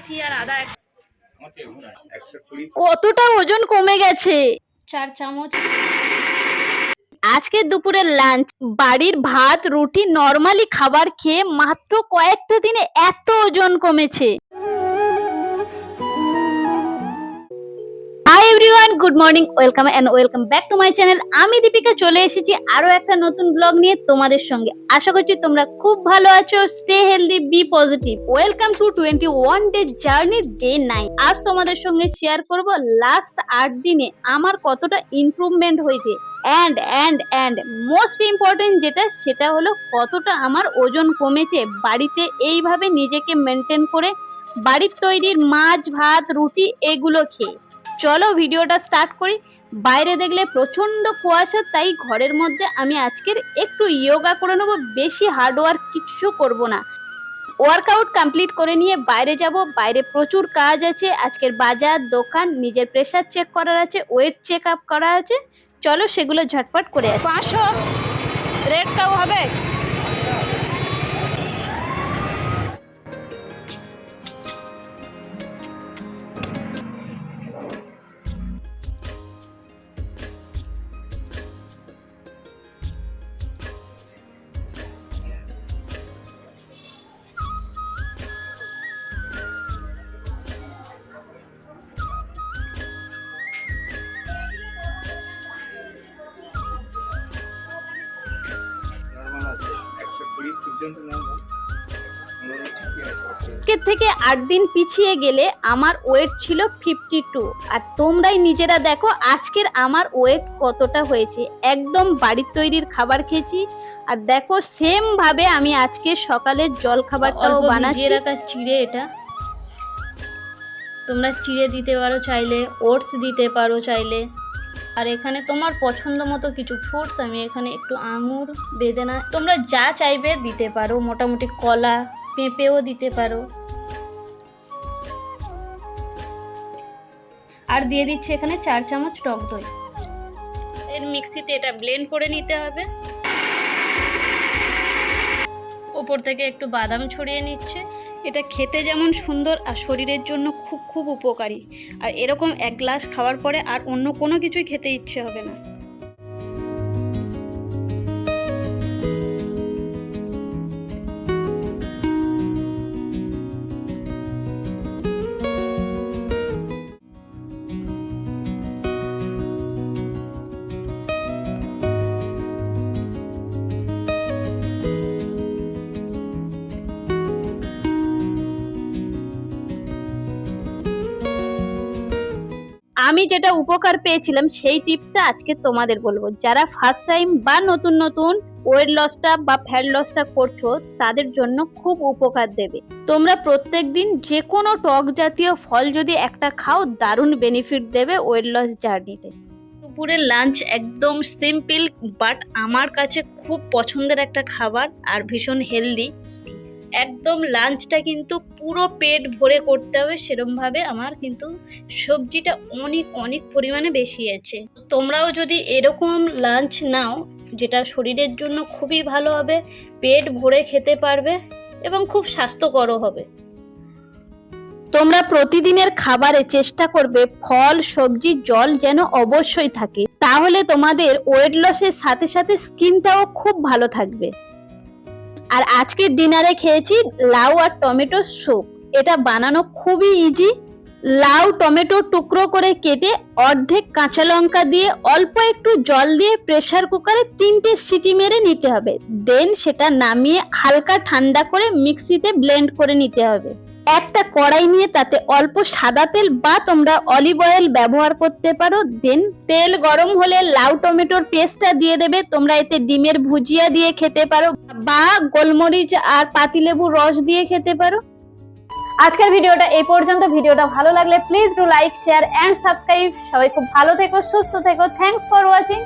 মেথি আর আদা কতটা ওজন কমে গেছে। 4 চামচ। আজকে দুপুরের লাঞ্চ বাড়ির ভাত রুটি নরমালি খাবার খেয়ে মাত্র কয়েকটা দিনে এত ওজন কমেছে। Hi everyone, good morning, welcome back to my channel. আমি দীপিকা চলে এসেছি আরো একটা নতুন ব্লগ নিয়ে তোমাদের সঙ্গে। আশা করছি তোমরা খুব ভালো আছো। Stay healthy, be positive. Welcome to 21 day journey day 9। আজ তোমাদের সঙ্গে শেয়ার করব লাস্ট 8 দিনে আমার কতটা ইমপ্রুভমেন্ট হয়েছে অ্যান্ড মোস্ট ইম্পর্টেন্ট সেটা হলো কতটা আমার ওজন কমেছে বাড়িতে এইভাবে নিজেকে মেনটেন করে বাড়ির তৈরির মাছ ভাত রুটি এগুলো খেয়ে। চলো ভিডিওটা স্টার্ট করি। বাইরে দেখলে প্রচন্ড কুয়াশা, তাই ঘরের মধ্যে আমি আজকের একটু যোগা করে নেবো, বেশি হার্ডওয়ার্ক কিছু করব না। ওয়ার্কআউট কমপ্লিট করে নিয়ে বাইরে যাব। বাইরে প্রচুর কাজ আছে, আজকের বাজার দোকান, নিজের প্রেশার চেক করার আছে, ওয়েট চেক আপ করা আছে। চলো সেগুলো ঝটপট করে আসি। 500 রেড কাউ হবে। আজকের থেকে 8 দিন পিছিয়ে গেলে আমার ওয়েট ছিল 52। আর তোমরাই নিজেরা দেখো আজকের আমার ওয়েট কতটা হয়েছে। একদম বাড়ির তৈরির খাবার খেয়েছি। আর দেখো সেম ভাবে আমি আজকে সকালের জল খাবারটাও বানাচ্ছি। রাখা চিড়ে, এটা তোমরা চিড়ে দিতে পারো চাইলে, ওটস দিতে পারো চাইলে। আর এখানে তোমার পছন্দ মতো কিছু ফ্রুটস, আমি এখানে একটু আঙুর বেদানা, তোমরা যা চাইবে দিতে পারো। মোটামুটি কলা পেঁপেও দিতে পারো। আর দিয়ে দিচ্ছি এখানে 4 চামচ টক দই। এর মিক্সিতে এটা ব্লেন্ড করে নিতে হবে। ওপর থেকে একটু বাদাম ছড়িয়ে নিচ্ছে। এটা খেতে যেমন সুন্দর আর শরীরের জন্য খুব খুব উপকারী। আর এরকম 1 গ্লাস খাওয়ার পরে আর অন্য কোনো কিছুই খেতে ইচ্ছে হবে না। আমি যেটা উপকার পেয়েছিলাম সেই টিপসটা আজকে তোমাদের বলবো। যারা ফার্স্ট টাইম বা নতুন ওয়েট লসটা বা ফ্যাট লসটা করছো তাদের জন্য খুব উপকার দেবে। তোমরা প্রত্যেকদিন যে কোনো টক জাতীয় ফল যদি একটা খাও, দারুণ বেনিফিট দেবে ওয়েট লস জার্নিতে। দুপুরের লাঞ্চ একদম সিম্পল, বাট আমার কাছে খুব পছন্দের একটা খাবার আর ভীষণ হেলদি। একদম লাঞ্চটা কিন্তু পুরো পেট ভরে করতে হবে, সেরমভাবে আমার কিন্তু সবজিটা অনেক পরিমাণে বেশি আছে। তোমরাও যদি এরকম লাঞ্চ নাও, যেটা শরীরের জন্য খুবই ভালো হবে, পেট ভরে খেতে পারবে এবং খুব স্বাস্থ্যকরও হবে। তোমরা প্রতিদিনের খাবারে চেষ্টা করবে ফল সবজি জল যেন অবশ্যই থাকে, তাহলে তোমাদের ওয়েট লসের সাথে সাথে স্কিনটাও খুব ভালো থাকবে। আর আজকের ডিনারে খেয়েছি লাউ আর টমেটো স্যুপ। এটা বানানো খুবই ইজি। লাউ টমেটো টুকরো করে কেটে অর্ধেক কাঁচা লঙ্কা দিয়ে অল্প একটু জল দিয়ে প্রেসার কুকারে 3টে সিটি মেরে নিতে হবে। দেন সেটা নামিয়ে হালকা ঠান্ডা করে মিক্সিতে ব্লেন্ড করে নিতে হবে। একটা কড়াই নিয়ে তাতে অল্প সাদা তেল বা তোমরা অলিভ অয়েল ব্যবহার করতে পারো। দেন তেল গরম হলে লাউ টমেটোর পেস্টটা দিয়ে দেবে। তোমরা এতে ডিমের ভুজিয়া দিয়ে খেতে পারো বা গোলমরিচ আর পাতিলেবুর রস দিয়ে খেতে পারো। আজকের ভিডিওটা এই পর্যন্ত। ভিডিওটা ভালো লাগলে please do like share and subscribe. সবাই খুব ভালো থেকো, সুস্থ থেকো। Thanks for watching.